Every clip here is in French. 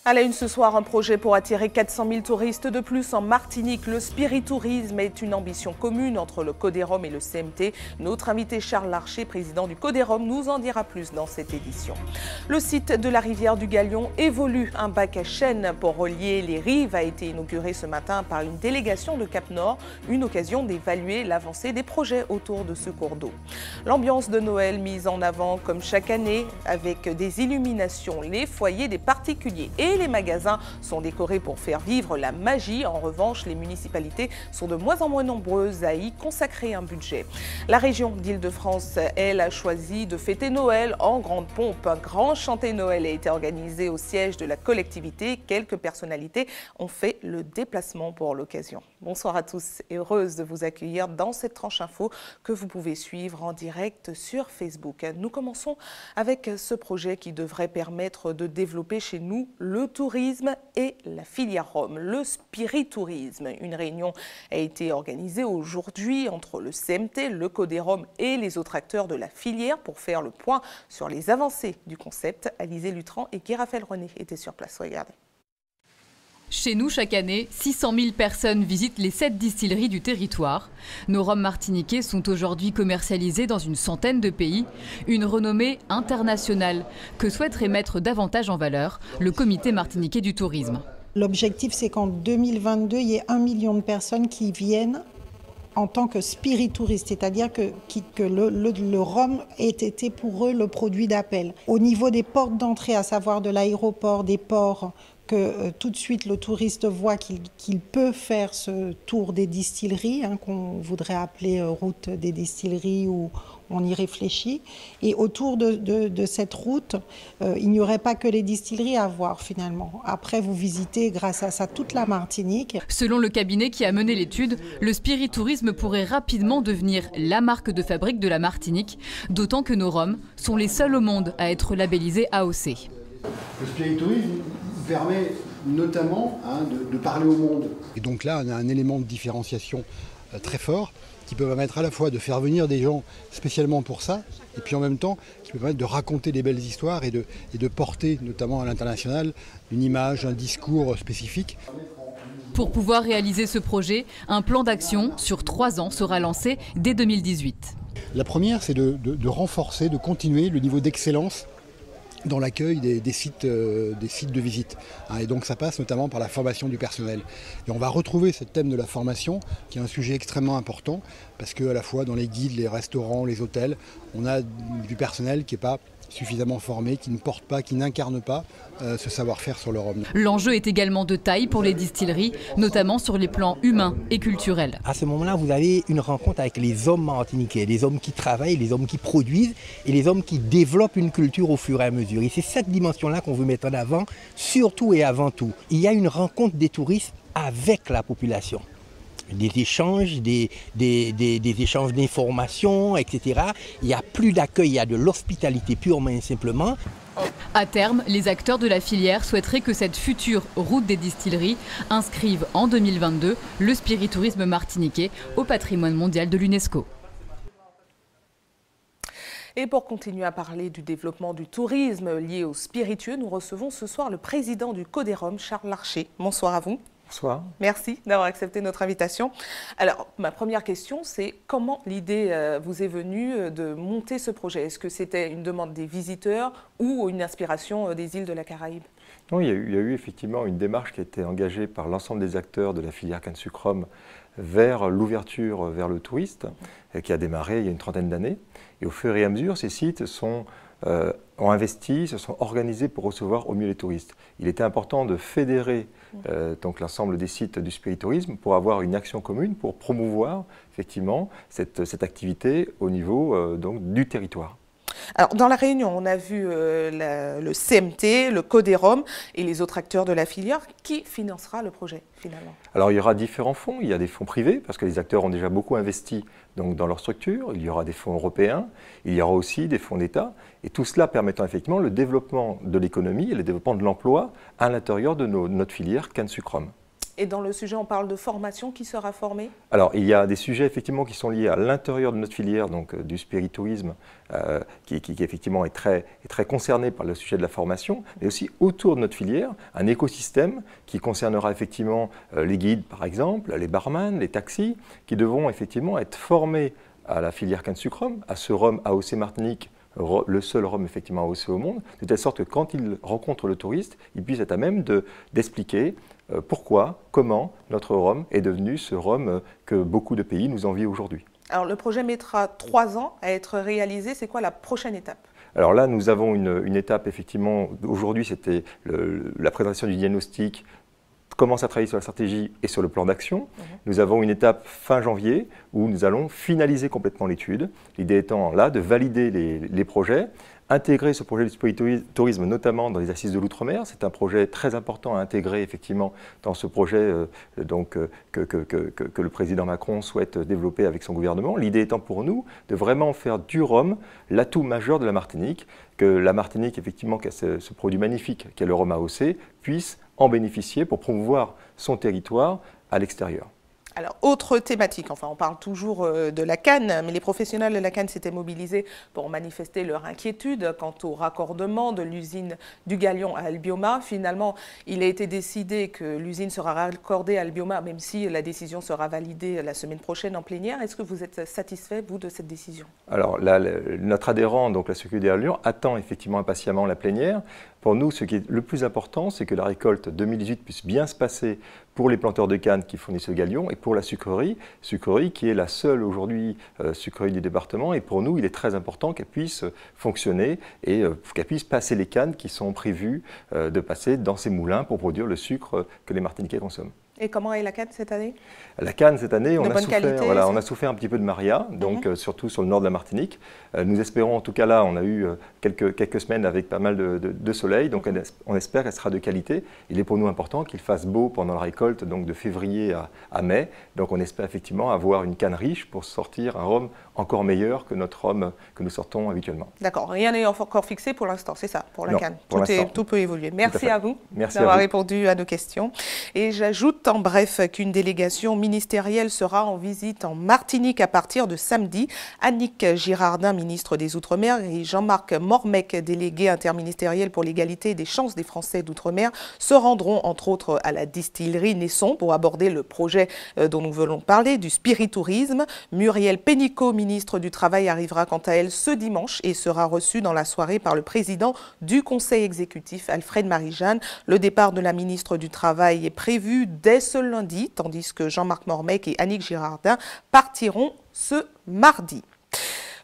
À la une ce soir, un projet pour attirer 400 000 touristes de plus en Martinique. Le spiritourisme est une ambition commune entre le Codérom et le CMT. Notre invité Charles Larcher, président du Codérom, nous en dira plus dans cette édition. Le site de la rivière du Galion évolue. Un bac à chêne pour relier les rives a été inauguré ce matin par une délégation de Cap-Nord. Une occasion d'évaluer l'avancée des projets autour de ce cours d'eau. L'ambiance de Noël mise en avant comme chaque année avec des illuminations. Les foyers des particuliers et les magasins sont décorés pour faire vivre la magie. En revanche, les municipalités sont de moins en moins nombreuses à y consacrer un budget. La région d'Île-de-France, elle, a choisi de fêter Noël en grande pompe. Un grand chanté Noël a été organisé au siège de la collectivité. Quelques personnalités ont fait le déplacement pour l'occasion. Bonsoir à tous et heureuse de vous accueillir dans cette tranche info que vous pouvez suivre en direct sur Facebook. Nous commençons avec ce projet qui devrait permettre de développer chez nous le tourisme et la filière Rome, le spiritourisme. Une réunion a été organisée aujourd'hui entre le CMT, le Codérom et les autres acteurs de la filière pour faire le point sur les avancées du concept. Alizé Lutran et Guy Raphaël René étaient sur place. Regardez. Chez nous, chaque année, 600 000 personnes visitent les 7 distilleries du territoire. Nos rhums martiniquais sont aujourd'hui commercialisés dans une centaine de pays. Une renommée internationale que souhaiterait mettre davantage en valeur le comité martiniquais du tourisme. L'objectif, c'est qu'en 2022, il y ait 1 million de personnes qui viennent en tant que spiritouristes, c'est-à-dire que le rhum ait été pour eux le produit d'appel. Au niveau des portes d'entrée, à savoir de l'aéroport, des ports, que tout de suite le touriste voit qu'il peut faire ce tour des distilleries, qu'on voudrait appeler route des distilleries, où on y réfléchit. Et autour de cette route, il n'y aurait pas que les distilleries à voir finalement. Après, vous visitez grâce à ça toute la Martinique. Selon le cabinet qui a mené l'étude, le spiritourisme pourrait rapidement devenir la marque de fabrique de la Martinique, d'autant que nos rhums sont les seuls au monde à être labellisés AOC. Le spiritourisme permet notamment de parler au monde. Et donc là, on a un élément de différenciation très fort qui peut permettre à la fois de faire venir des gens spécialement pour ça, et puis en même temps qui peut permettre de raconter des belles histoires et de porter notamment à l'international une image, un discours spécifique. Pour pouvoir réaliser ce projet, un plan d'action sur 3 ans sera lancé dès 2018. La première, c'est de renforcer, de continuer le niveau d'excellence dans l'accueil des sites de visite. Et donc ça passe notamment par la formation du personnel. Et on va retrouver ce thème de la formation, qui est un sujet extrêmement important, parce qu'à la fois dans les guides, les restaurants, les hôtels, on a du personnel qui n'est pas suffisamment formé, qui ne porte pas, qui n'incarne pas ce savoir-faire sur le rhum. L'enjeu est également de taille pour les distilleries, notamment sur les plans humains et culturels. À ce moment-là, vous avez une rencontre avec les hommes martiniquais, les hommes qui travaillent, les hommes qui produisent et les hommes qui développent une culture au fur et à mesure. Et c'est cette dimension-là qu'on veut mettre en avant, surtout et avant tout. Il y a une rencontre des touristes avec la population. Des échanges, des échanges d'informations, etc. Il n'y a plus d'accueil, il y a de l'hospitalité purement et simplement. À terme, les acteurs de la filière souhaiteraient que cette future route des distilleries inscrive en 2022 le spiritourisme martiniquais au patrimoine mondial de l'UNESCO. Et pour continuer à parler du développement du tourisme lié aux spiritueux, nous recevons ce soir le président du Codérom, Charles Larcher. Bonsoir à vous. Bonsoir. Merci d'avoir accepté notre invitation. Alors, ma première question, c'est comment l'idée vous est venue de monter ce projet? Est-ce que c'était une demande des visiteurs ou une inspiration des îles de la Caraïbe? Non, il y a eu effectivement une démarche qui a été engagée par l'ensemble des acteurs de la filière canne sucre rhum vers l'ouverture vers le touriste, qui a démarré il y a une trentaine d'années. Et au fur et à mesure, ces sites ont investi, se sont organisés pour recevoir au mieux les touristes. Il était important de fédérer donc l'ensemble des sites du spiritourisme pour avoir une action commune, pour promouvoir effectivement cette activité au niveau donc, du territoire. Alors, dans la réunion, on a vu le CMT, le Codérom et les autres acteurs de la filière. Qui financera le projet, finalement? Alors, il y aura différents fonds. Il y a des fonds privés, parce que les acteurs ont déjà beaucoup investi donc, dans leur structure. Il y aura des fonds européens. Il y aura aussi des fonds d'État. Et tout cela permettant effectivement le développement de l'économie et le développement de l'emploi à l'intérieur de notre filière canne sucre rhum. Et dans le sujet, on parle de formation. Qui sera formé? Alors, il y a des sujets effectivement qui sont liés à l'intérieur de notre filière, donc du spiritourisme, qui effectivement est très concerné par le sujet de la formation, mais aussi autour de notre filière, un écosystème qui concernera effectivement les guides, par exemple, les barman, les taxis, qui devront effectivement être formés à la filière canne sucre rhum, à ce rhum AOC Martinique, le seul rhum effectivement AOC au monde, de telle sorte que quand il rencontre le touriste, il puisse être à même d'expliquer pourquoi, comment notre rhum est devenu ce rhum que beaucoup de pays nous envient aujourd'hui. Alors le projet mettra 3 ans à être réalisé. C'est quoi la prochaine étape? Alors là, nous avons une étape effectivement, aujourd'hui c'était la présentation du diagnostic, commence à travailler sur la stratégie et sur le plan d'action. Nous avons une étape fin janvier où nous allons finaliser complètement l'étude. L'idée étant là de valider les projets, intégrer ce projet du spiritourisme notamment dans les assises de l'outre-mer. C'est un projet très important à intégrer effectivement dans ce projet que le président Macron souhaite développer avec son gouvernement. L'idée étant pour nous de vraiment faire du rhum l'atout majeur de la Martinique, que la Martinique effectivement qui a ce produit magnifique qu'est le rhum AOC puisse en bénéficier pour promouvoir son territoire à l'extérieur. Alors, autre thématique, enfin on parle toujours de la canne, mais les professionnels de la canne s'étaient mobilisés pour manifester leur inquiétude quant au raccordement de l'usine du Galion à Albioma. Finalement, il a été décidé que l'usine sera raccordée à Albioma, même si la décision sera validée la semaine prochaine en plénière. Est-ce que vous êtes satisfait, vous, de cette décision? Alors, là, notre adhérent, donc la Sécurité à Lyon, attend effectivement impatiemment la plénière. Pour nous, ce qui est le plus important, c'est que la récolte 2018 puisse bien se passer pour les planteurs de canne qui fournissent le Galion et pour la sucrerie qui est la seule aujourd'hui sucrerie du département. Et pour nous, il est très important qu'elle puisse fonctionner et qu'elle puisse passer les cannes qui sont prévues de passer dans ces moulins pour produire le sucre que les Martiniquais consomment. Et comment est la canne cette année? La canne cette année, on a souffert un petit peu de Maria, donc surtout sur le nord de la Martinique. Nous espérons, en tout cas là, on a eu quelques semaines avec pas mal de soleil, donc on espère qu'elle sera de qualité. Il est pour nous important qu'il fasse beau pendant la récolte, donc de février à mai. Donc on espère effectivement avoir une canne riche pour sortir un rhum encore meilleur que notre rhum que nous sortons habituellement. D'accord, rien n'est encore fixé pour l'instant, c'est ça, pour la canne. Tout peut évoluer. Merci à vous d'avoir répondu à nos questions. Et j'ajoute en bref qu'une délégation ministérielle sera en visite en Martinique à partir de samedi. Annick Girardin, ministre des Outre-mer, et Jean-Marc Mormec, délégué interministériel pour l'égalité des chances des Français d'Outre-mer, se rendront entre autres à la distillerie Naisson pour aborder le projet dont nous voulons parler, du spiritourisme. Muriel Pénicaud, ministre du Travail, arrivera quant à elle ce dimanche et sera reçue dans la soirée par le président du Conseil exécutif, Alfred Marie-Jeanne. Le départ de la ministre du Travail est prévu dès ce lundi, tandis que Jean-Marc Mormec et Annick Girardin partiront ce mardi.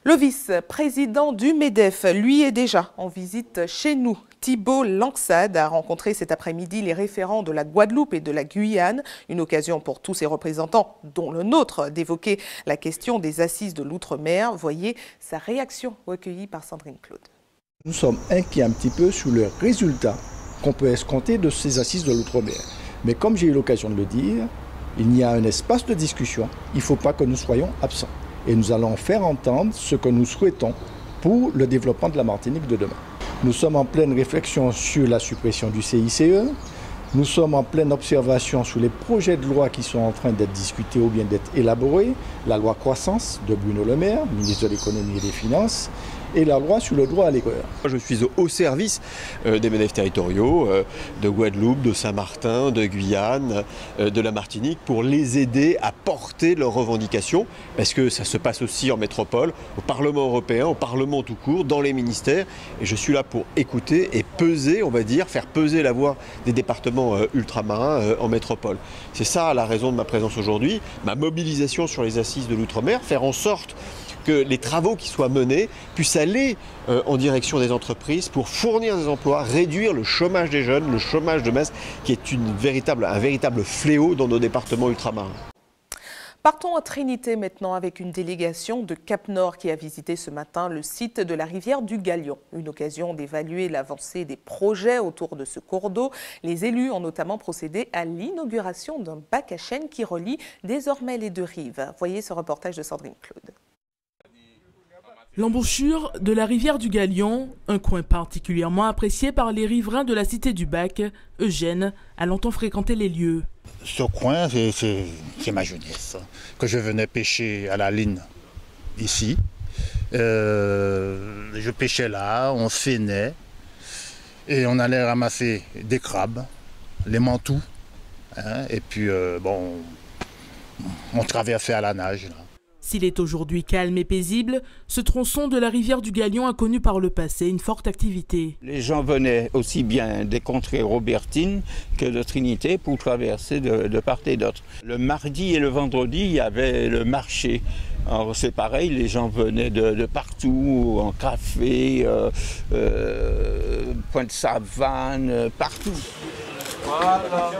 Le vice-président du MEDEF, lui, est déjà en visite chez nous. Thibault Langsade a rencontré cet après-midi les référents de la Guadeloupe et de la Guyane. Une occasion pour tous ces représentants, dont le nôtre, d'évoquer la question des assises de l'outre-mer. Voyez sa réaction recueillie par Sandrine Claude. Nous sommes inquiets un petit peu sur le résultat qu'on peut escompter de ces assises de l'outre-mer. Mais comme j'ai eu l'occasion de le dire, il y a un espace de discussion. Il ne faut pas que nous soyons absents. Et nous allons faire entendre ce que nous souhaitons pour le développement de la Martinique de demain. Nous sommes en pleine réflexion sur la suppression du CICE. Nous sommes en pleine observation sur les projets de loi qui sont en train d'être discutés ou bien d'être élaborés. La loi croissance de Bruno Le Maire, ministre de l'économie et des finances, et la loi sur le droit à l'erreur. Je suis au service des MEDEF territoriaux, de Guadeloupe, de Saint-Martin, de Guyane, de la Martinique, pour les aider à porter leurs revendications, parce que ça se passe aussi en métropole, au Parlement européen, au Parlement tout court, dans les ministères, et je suis là pour écouter et peser, on va dire, faire peser la voix des départements ultramarins en métropole. C'est ça la raison de ma présence aujourd'hui, ma mobilisation sur les assises de l'outre-mer, faire en sorte que les travaux qui soient menés puissent aller en direction des entreprises pour fournir des emplois, réduire le chômage des jeunes, le chômage de masse qui est un véritable fléau dans nos départements ultramarins. Partons à Trinité maintenant avec une délégation de Cap-Nord qui a visité ce matin le site de la rivière du Galion. Une occasion d'évaluer l'avancée des projets autour de ce cours d'eau. Les élus ont notamment procédé à l'inauguration d'un bac à chêne qui relie désormais les deux rives. Voyez ce reportage de Sandrine Claude. L'embouchure de la rivière du Galion, un coin particulièrement apprécié par les riverains de la cité du Bac, Eugène a longtemps fréquenté les lieux. Ce coin, c'est ma jeunesse, que je venais pêcher à la ligne, ici. Je pêchais là, on se feinait, et on allait ramasser des crabes, les mantous, hein, et puis on traversait à la nage. Là. S'il est aujourd'hui calme et paisible, ce tronçon de la rivière du Galion a connu par le passé une forte activité. Les gens venaient aussi bien des contrées robertines que de Trinité pour traverser de part et d'autre. Le mardi et le vendredi, il y avait le marché. Alors c'est pareil, les gens venaient de partout, en café, Pointe-Savane, partout. Voilà.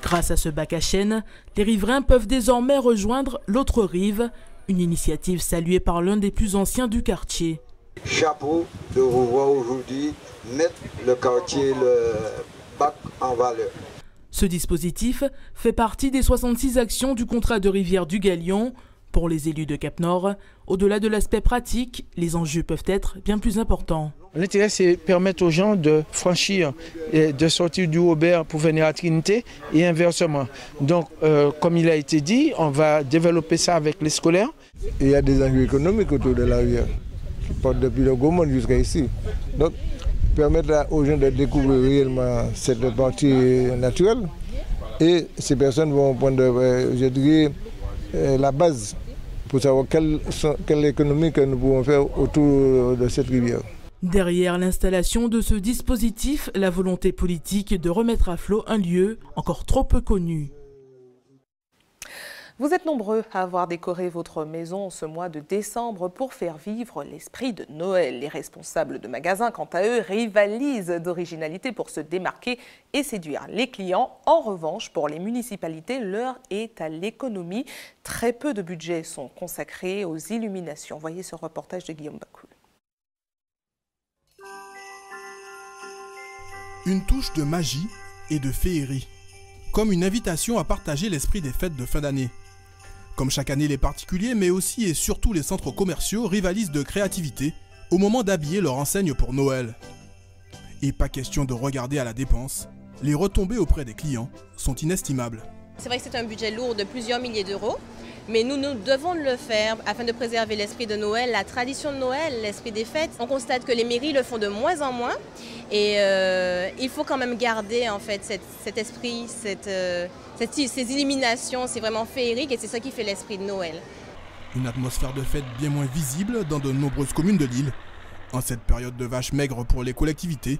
Grâce à ce bac à chêne, les riverains peuvent désormais rejoindre l'autre rive, une initiative saluée par l'un des plus anciens du quartier. Chapeau de revoir aujourd'hui mettre le quartier, le bac en valeur. Ce dispositif fait partie des 66 actions du contrat de rivière du Galion. Pour les élus de Cap-Nord, au-delà de l'aspect pratique, les enjeux peuvent être bien plus importants. L'intérêt, c'est permettre aux gens de franchir et de sortir du Aubert pour venir à Trinité et inversement. Donc, comme il a été dit, on va développer ça avec les scolaires. Il y a des enjeux économiques autour de la rivière qui portent depuis le Gaumont jusqu'à ici. Donc, permettre aux gens de découvrir réellement cette partie naturelle. Et ces personnes vont prendre, je dirais, la base pour savoir quelle économie que nous pouvons faire autour de cette rivière. Derrière l'installation de ce dispositif, la volonté politique de remettre à flot un lieu encore trop peu connu. Vous êtes nombreux à avoir décoré votre maison ce mois de décembre pour faire vivre l'esprit de Noël. Les responsables de magasins, quant à eux, rivalisent d'originalité pour se démarquer et séduire les clients. En revanche, pour les municipalités, l'heure est à l'économie. Très peu de budgets sont consacrés aux illuminations. Voyez ce reportage de Guillaume Bacoul. Une touche de magie et de féerie, comme une invitation à partager l'esprit des fêtes de fin d'année. Comme chaque année, les particuliers, mais aussi et surtout les centres commerciaux rivalisent de créativité au moment d'habiller leur enseigne pour Noël. Et pas question de regarder à la dépense, les retombées auprès des clients sont inestimables. C'est vrai que c'est un budget lourd de plusieurs milliers d'euros, mais nous devons le faire afin de préserver l'esprit de Noël, la tradition de Noël, l'esprit des fêtes. On constate que les mairies le font de moins en moins et il faut quand même garder en fait cet esprit, ces illuminations, c'est vraiment féerique et c'est ça qui fait l'esprit de Noël. Une atmosphère de fête bien moins visible dans de nombreuses communes de l'île. En cette période de vaches maigres pour les collectivités,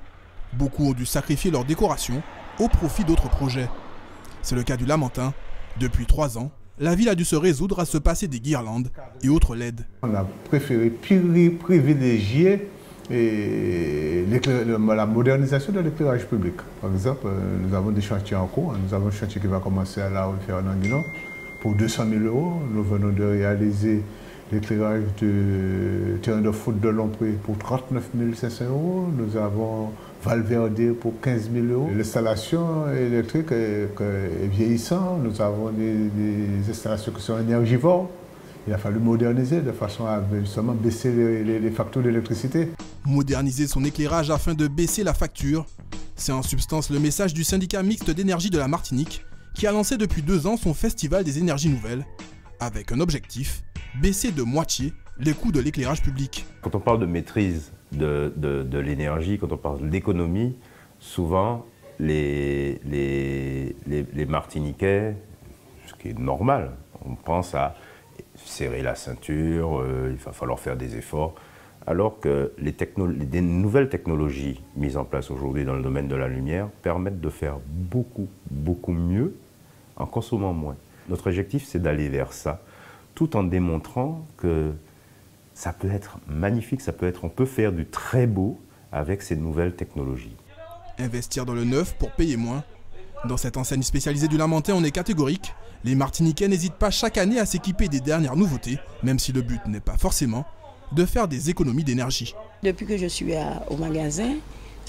beaucoup ont dû sacrifier leur décoration au profit d'autres projets. C'est le cas du Lamentin. Depuis 3 ans, la ville a dû se résoudre à se passer des guirlandes et autres LED. On a préféré privilégier la modernisation de l'éclairage public. Par exemple, nous avons des chantiers en cours. Nous avons un chantier qui va commencer à la rue Fernand-Guinon pour 200 000 €. Nous venons de réaliser l'éclairage du terrain de foot de Lompré pour 39 500 €. Nous avons Valverde pour 15 000 €. L'installation électrique est vieillissante. Nous avons des installations qui sont énergivores. Il a fallu moderniser de façon à justement baisser les factures d'électricité. Moderniser son éclairage afin de baisser la facture, c'est en substance le message du syndicat mixte d'énergie de la Martinique qui a lancé depuis 2 ans son festival des énergies nouvelles avec un objectif, baisser de moitié les coûts de l'éclairage public. Quand on parle de maîtrise de l'énergie, quand on parle d'économie, souvent les Martiniquais, ce qui est normal, on pense à serrer la ceinture, il va falloir faire des efforts, alors que les nouvelles technologies mises en place aujourd'hui dans le domaine de la lumière permettent de faire beaucoup mieux en consommant moins. Notre objectif, c'est d'aller vers ça, tout en démontrant que ça peut être magnifique, on peut faire du très beau avec ces nouvelles technologies. Investir dans le neuf pour payer moins. Dans cette enseigne spécialisée du Lamentin, on est catégorique. Les Martiniquais n'hésitent pas chaque année à s'équiper des dernières nouveautés, même si le but n'est pas forcément de faire des économies d'énergie. Depuis que je suis au magasin,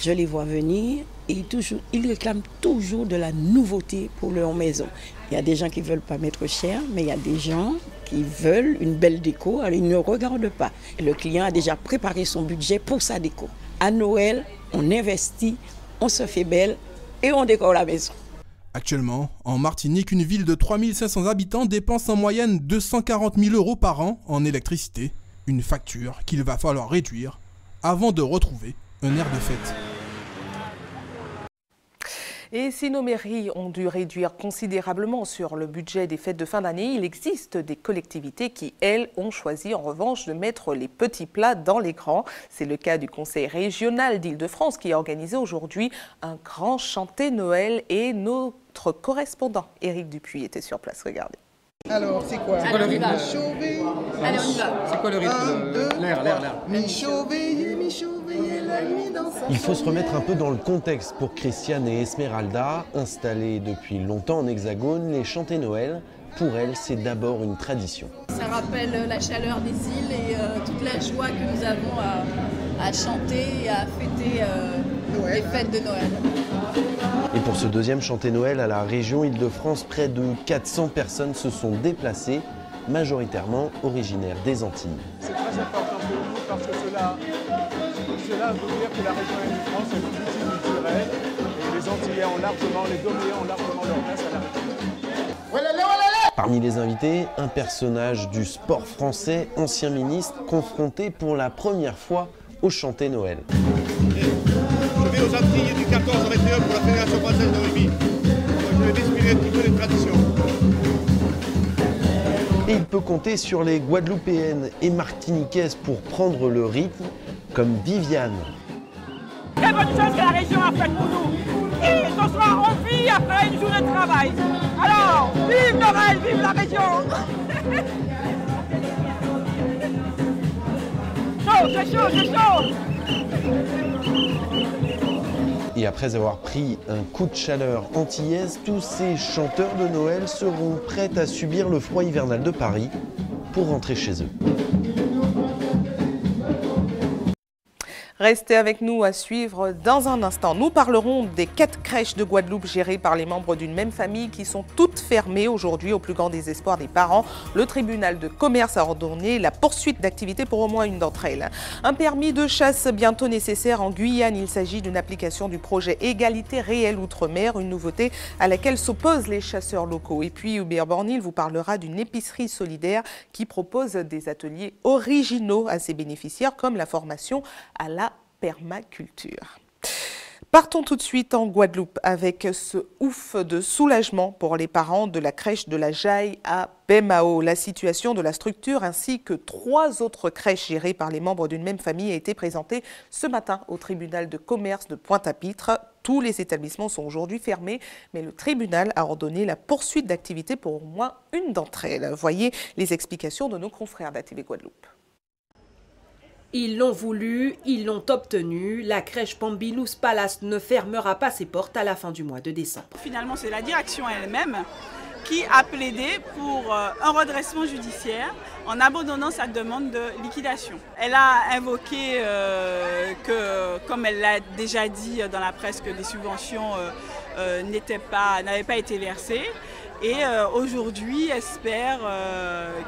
je les vois venir et ils réclament toujours de la nouveauté pour leur maison. Il y a des gens qui ne veulent pas mettre cher, mais il y a des gens qui veulent une belle déco, alors ils ne regardent pas. Le client a déjà préparé son budget pour sa déco. À Noël, on investit, on se fait belle et on décore la maison. Actuellement, en Martinique, une ville de 3500 habitants dépense en moyenne 240 000 € par an en électricité. Une facture qu'il va falloir réduire avant de retrouver un air de fête. Et si nos mairies ont dû réduire considérablement sur le budget des fêtes de fin d'année, il existe des collectivités qui, elles, ont choisi en revanche de mettre les petits plats dans les grands. C'est le cas du Conseil régional d'Île-de-France qui a organisé aujourd'hui un grand chanté Noël et notre correspondant Éric Dupuis était sur place. Regardez. Alors, c'est quoi? Alors, le rythme? Allez, on y va. C'est quoi le rythme? L'air. Il faut se remettre un peu dans le contexte pour Christiane et Esmeralda. Installées depuis longtemps en Hexagone, les chanter Noël, pour elles, c'est d'abord une tradition. Ça rappelle la chaleur des îles et toute la joie que nous avons à chanter et à fêter les fêtes de Noël. Et pour ce deuxième chanter Noël à la région Île-de-France, près de 400 personnes se sont déplacées, majoritairement originaires des Antilles. C'est très important pour nous parce que cela veut dire que la région Île-de-France est multiculturelle et les Antillais ont largement, les Domiens ont largement leur place à la région. Parmi les invités, un personnage du sport français, ancien ministre, confronté pour la première fois au chanter Noël. Je vais aux Antilles du 14 au 21 pour la Fédération française de rugby. Je vais m'inspirer un petit peu des traditions. Et il peut compter sur les Guadeloupéennes et Martiniquaises pour prendre le rythme, comme Viviane. Très bonne chose que la région a faite pour nous. Et ce soir, on vit après une journée de travail. Alors, vive Noël, vive la région. C'est chaud. Et après avoir pris un coup de chaleur antillaise, tous ces chanteurs de Noël seront prêts à subir le froid hivernal de Paris pour rentrer chez eux. Restez avec nous à suivre dans un instant. Nous parlerons des 4 crèches de Guadeloupe gérées par les membres d'une même famille qui sont toutes fermées aujourd'hui au plus grand désespoir des parents. Le tribunal de commerce a ordonné la poursuite d'activité pour au moins une d'entre elles. Un permis de chasse bientôt nécessaire en Guyane. Il s'agit d'une application du projet Égalité réelle Outre-mer, une nouveauté à laquelle s'opposent les chasseurs locaux. Et puis Hubert Bornil vous parlera d'une épicerie solidaire qui propose des ateliers originaux à ses bénéficiaires comme la formation à la permaculture. Partons tout de suite en Guadeloupe avec ce ouf de soulagement pour les parents de la crèche de la Jaille à Bemao. La situation de la structure ainsi que 3 autres crèches gérées par les membres d'une même famille a été présentée ce matin au tribunal de commerce de Pointe-à-Pitre. Tous les établissements sont aujourd'hui fermés, mais le tribunal a ordonné la poursuite d'activité pour au moins une d'entre elles. Voyez les explications de nos confrères d'ATV Guadeloupe. Ils l'ont voulu, ils l'ont obtenu. La crèche Pambilous Palace ne fermera pas ses portes à la fin du mois de décembre. Finalement, c'est la direction elle-même qui a plaidé pour un redressement judiciaire en abandonnant sa demande de liquidation. Elle a invoqué que, comme elle l'a déjà dit dans la presse, que les subventions n'avaient pas été versées. Et aujourd'hui, espère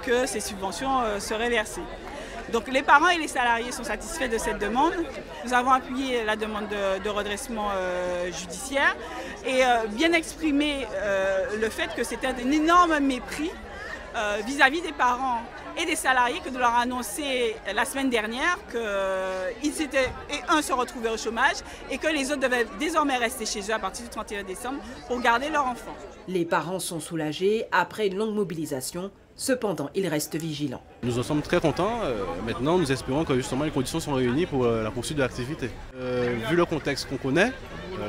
que ces subventions seraient versées. Donc les parents et les salariés sont satisfaits de cette demande. Nous avons appuyé la demande de redressement judiciaire et bien exprimé le fait que c'était un énorme mépris vis-à-vis des parents et des salariés que de leur annoncer la semaine dernière qu'ils se retrouvaient au chômage et que les autres devaient désormais rester chez eux à partir du 31 décembre pour garder leurs enfants. Les parents sont soulagés après une longue mobilisation. Cependant, ils restent vigilants. Nous en sommes très contents. Maintenant, nous espérons que justement les conditions sont réunies pour la poursuite de l'activité. Vu le contexte qu'on connaît,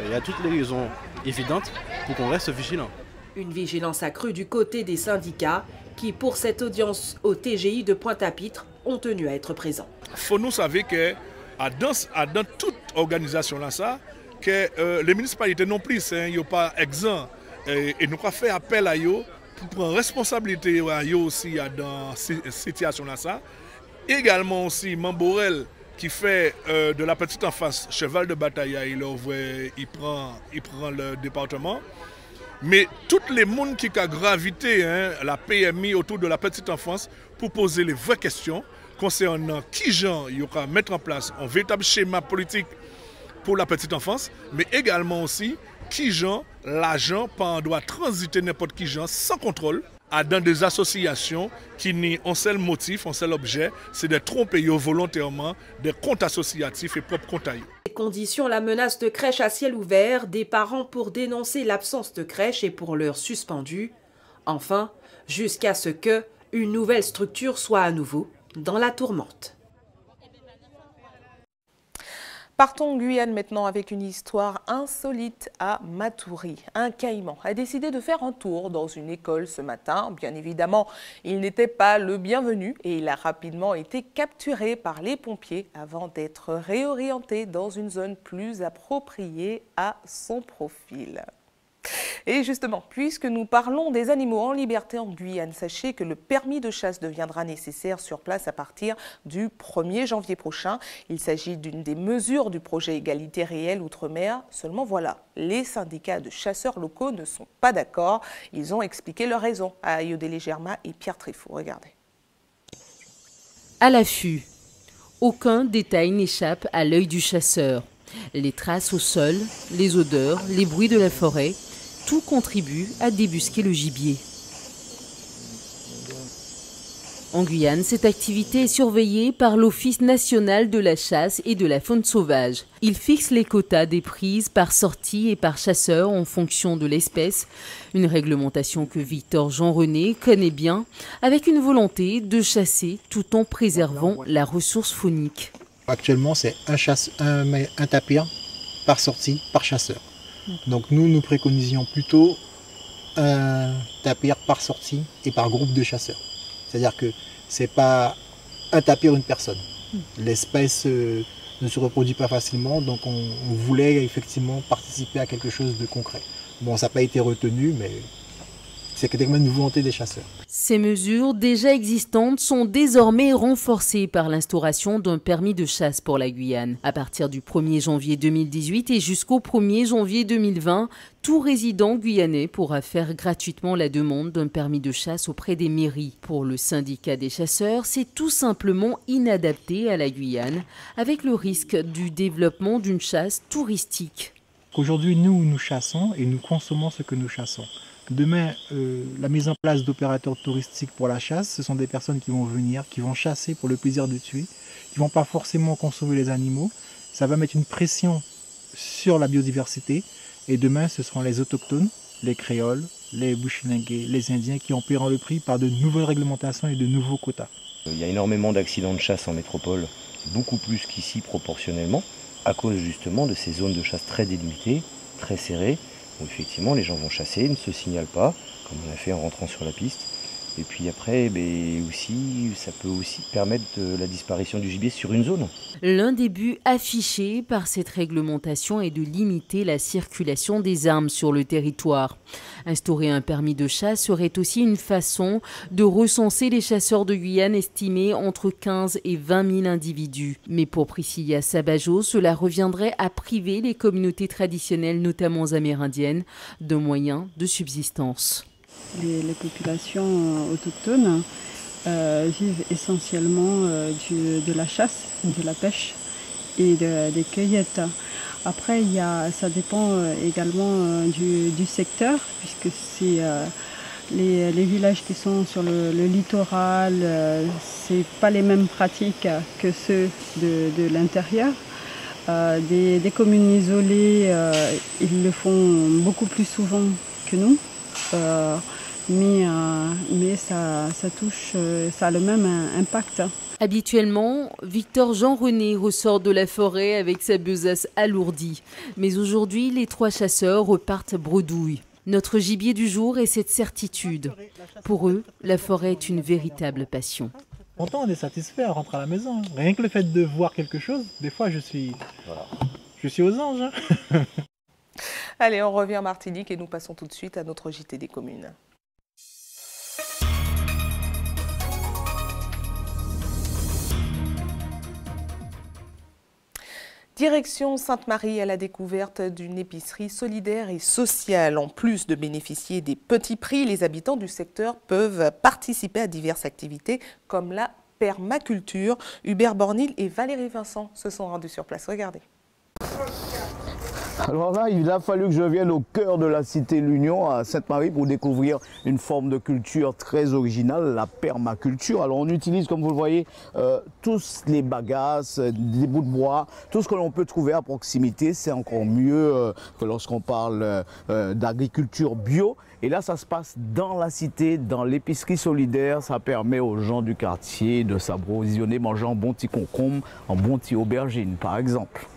il y a toutes les raisons évidentes pour qu'on reste vigilant. Une vigilance accrue du côté des syndicats qui, pour cette audience au TGI de Pointe-à-Pitre, ont tenu à être présents. Il faut nous savoir que dans toute organisation là, que les municipalités non plus, ils ne sont pas exempts et nous avons fait appel à eux pour prendre responsabilité aussi dans cette situation-là. Également aussi, Mamborel qui fait de la petite enfance cheval de bataille, il prend le département. mais toutes les mondes qui ont gravité la PMI autour de la petite enfance pour poser les vraies questions concernant qui gens il va mettre en place un véritable schéma politique pour la petite enfance, mais également aussi qui gens l'argent doit transiter n'importe qui gens sans contrôle dans des associations qui n'ont un seul motif, un seul objet, c'est de tromper volontairement des comptes associatifs et propres comptes. Les conditions, la menace de crèche à ciel ouvert, des parents pour dénoncer l'absence de crèche et pour l'heure suspendue. Enfin, jusqu'à ce que une nouvelle structure soit à nouveau dans la tourmente. Partons en Guyane maintenant avec une histoire insolite à Matoury. Un caïman a décidé de faire un tour dans une école ce matin. Bien évidemment, il n'était pas le bienvenu et il a rapidement été capturé par les pompiers avant d'être réorienté dans une zone plus appropriée à son profil. Et justement, puisque nous parlons des animaux en liberté en Guyane, sachez que le permis de chasse deviendra nécessaire sur place à partir du 1er janvier prochain. Il s'agit d'une des mesures du projet Égalité réelle Outre-mer. Seulement voilà, les syndicats de chasseurs locaux ne sont pas d'accord. Ils ont expliqué leurs raisons à Ayodele Germa et Pierre Tréfaux. Regardez. À l'affût, aucun détail n'échappe à l'œil du chasseur. Les traces au sol, les odeurs, les bruits de la forêt, tout contribue à débusquer le gibier. En Guyane, cette activité est surveillée par l'Office national de la chasse et de la faune sauvage. Il fixe les quotas des prises par sortie et par chasseur en fonction de l'espèce, une réglementation que Victor Jean-René connaît bien, avec une volonté de chasser tout en préservant la ressource faunique. Actuellement, c'est un tapir par sortie, par chasseur. Donc nous préconisions plutôt un tapir par sortie et par groupe de chasseurs. C'est-à-dire que ce n'est pas un tapir une personne. L'espèce ne se reproduit pas facilement, donc on voulait effectivement participer à quelque chose de concret. Bon, ça n'a pas été retenu, mais c'est clairement une volonté des chasseurs. Ces mesures déjà existantes sont désormais renforcées par l'instauration d'un permis de chasse pour la Guyane. À partir du 1er janvier 2018 et jusqu'au 1er janvier 2020, tout résident guyanais pourra faire gratuitement la demande d'un permis de chasse auprès des mairies. Pour le syndicat des chasseurs, c'est tout simplement inadapté à la Guyane, avec le risque du développement d'une chasse touristique. Aujourd'hui, nous chassons et nous consommons ce que nous chassons. Demain, la mise en place d'opérateurs touristiques pour la chasse, ce sont des personnes qui vont venir, qui vont chasser pour le plaisir de tuer, qui ne vont pas forcément consommer les animaux. Ça va mettre une pression sur la biodiversité. Et demain, ce seront les autochtones, les créoles, les bushinengués, les indiens qui en paieront le prix par de nouvelles réglementations et de nouveaux quotas. Il y a énormément d'accidents de chasse en métropole, beaucoup plus qu'ici proportionnellement, à cause justement de ces zones de chasse très délimitées, très serrées, où effectivement les gens vont chasser, ne se signalent pas, comme on a fait en rentrant sur la piste. Et puis après, ça peut aussi permettre la disparition du gibier sur une zone. L'un des buts affichés par cette réglementation est de limiter la circulation des armes sur le territoire. Instaurer un permis de chasse serait aussi une façon de recenser les chasseurs de Guyane estimés entre 15 et 20 000 individus. Mais pour Priscilla Sabajo, cela reviendrait à priver les communautés traditionnelles, notamment amérindiennes, de moyens de subsistance. Les populations autochtones vivent essentiellement de la chasse, de la pêche et des cueillettes. Après, ça dépend également du secteur, puisque c'est les villages qui sont sur le littoral, c'est pas les mêmes pratiques que ceux de l'intérieur. Des communes isolées, ils le font beaucoup plus souvent que nous. Mais ça touche, ça a le même impact. Habituellement, Victor Jean-René ressort de la forêt avec sa besace alourdie. Mais aujourd'hui, les trois chasseurs repartent bredouille. Notre gibier du jour est cette certitude. Pour eux, la forêt est une véritable passion. Longtemps, on est satisfait à rentrer à la maison. Rien que le fait de voir quelque chose, des fois, je suis aux anges. Allez, on revient en Martinique et nous passons tout de suite à notre JT des communes. Direction Sainte-Marie à la découverte d'une épicerie solidaire et sociale. En plus de bénéficier des petits prix, les habitants du secteur peuvent participer à diverses activités comme la permaculture. Hubert Bornil et Valérie Vincent se sont rendus sur place. Regardez. Alors là, il a fallu que je vienne au cœur de la cité L'Union à Sainte-Marie pour découvrir une forme de culture très originale, la permaculture. Alors on utilise, comme vous le voyez, tous les bagasses, des bouts de bois, tout ce que l'on peut trouver à proximité. C'est encore mieux que lorsqu'on parle d'agriculture bio. Et là, ça se passe dans la cité, dans l'épicerie solidaire. Ça permet aux gens du quartier de s'approvisionner, manger un bon petit concombre, un bon petit aubergine, par exemple.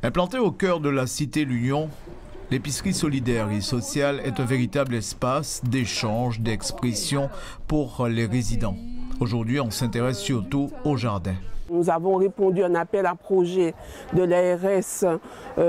Implantée au cœur de la cité L'Union, l'épicerie solidaire et sociale est un véritable espace d'échange, d'expression pour les résidents. Aujourd'hui, on s'intéresse surtout au jardin. Nous avons répondu à un appel à projet de l'ARS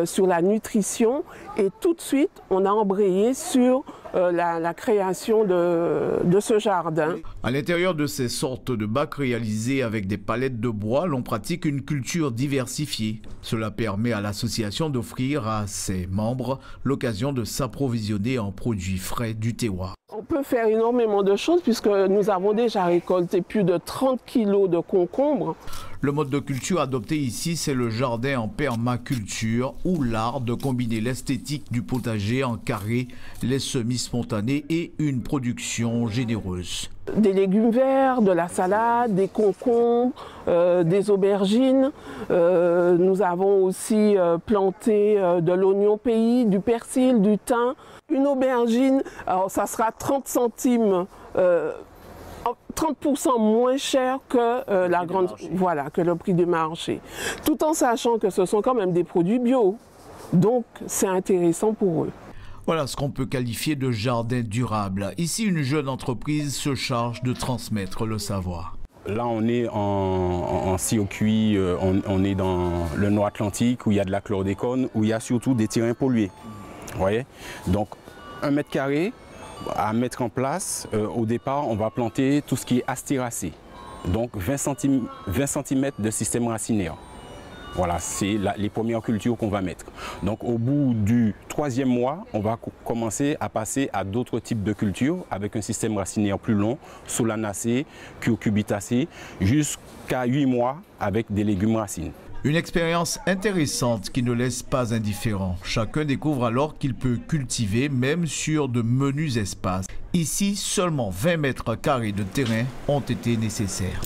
sur la nutrition et tout de suite, on a embrayé sur la création de ce jardin. À l'intérieur de ces sortes de bacs réalisés avec des palettes de bois, l'on pratique une culture diversifiée. Cela permet à l'association d'offrir à ses membres l'occasion de s'approvisionner en produits frais du terroir. On peut faire énormément de choses puisque nous avons déjà récolté plus de 30 kilos de concombres. Le mode de culture adopté ici, c'est le jardin en permaculture ou l'art de combiner l'esthétique du potager en carré, les semis spontanés et une production généreuse. Des légumes verts, de la salade, des concombres, des aubergines. Nous avons aussi planté de l'oignon pays, du persil, du thym. Une aubergine, alors ça sera 30 centimes, 30% moins cher que la grande, voilà, que le prix du marché. Tout en sachant que ce sont quand même des produits bio. Donc c'est intéressant pour eux. Voilà ce qu'on peut qualifier de jardin durable. Ici, une jeune entreprise se charge de transmettre le savoir. Là, on est en circuit, on est dans le Nord Atlantique où il y a de la chlordécone, où il y a surtout des terrains pollués. Vous voyez? Donc, 1 mètre carré à mettre en place. Au départ, on va planter tout ce qui est astéracé. Donc, 20 cm de système racinaire. Voilà, c'est les premières cultures qu'on va mettre. Donc au bout du 3e mois, on va commencer à passer à d'autres types de cultures avec un système racinaire plus long, solanacé, cucurbitacé, jusqu'à 8 mois avec des légumes racines. Une expérience intéressante qui ne laisse pas indifférent. Chacun découvre alors qu'il peut cultiver même sur de menus espaces. Ici, seulement 20 mètres carrés de terrain ont été nécessaires.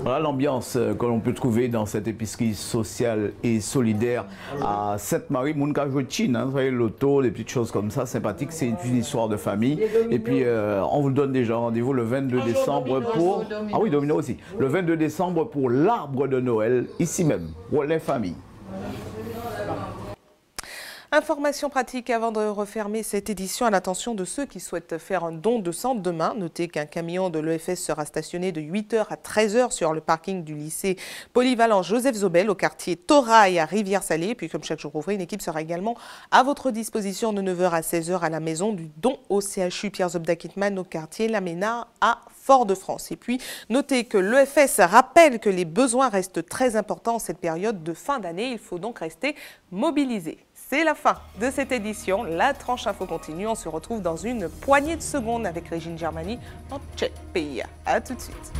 Voilà l'ambiance que l'on peut trouver dans cette épicerie sociale et solidaire à Sainte-Marie. Mounka Jochine, vous voyez, l'auto, les petites choses comme ça, sympathiques. C'est une histoire de famille. Et puis, on vous donne déjà rendez-vous le 22 décembre pour... Ah oui, Domino aussi. Le 22 décembre pour l'arbre de Noël, ici même, pour les familles. Information pratique avant de refermer cette édition à l'attention de ceux qui souhaitent faire un don de sang demain. Notez qu'un camion de l'EFS sera stationné de 8h à 13h sur le parking du lycée polyvalent Joseph Zobel au quartier Torail à Rivière-Salée. Puis comme chaque jour ouvré, une équipe sera également à votre disposition de 9h à 16h à la maison du don au CHU Pierre Zobda Kitman au quartier Laménard à Fort-de-France. Et puis notez que l'EFS rappelle que les besoins restent très importants en cette période de fin d'année. Il faut donc rester mobilisé. C'est la fin de cette édition. La tranche info continue. On se retrouve dans une poignée de secondes avec Régine Germani en Tchèque pays. A tout de suite.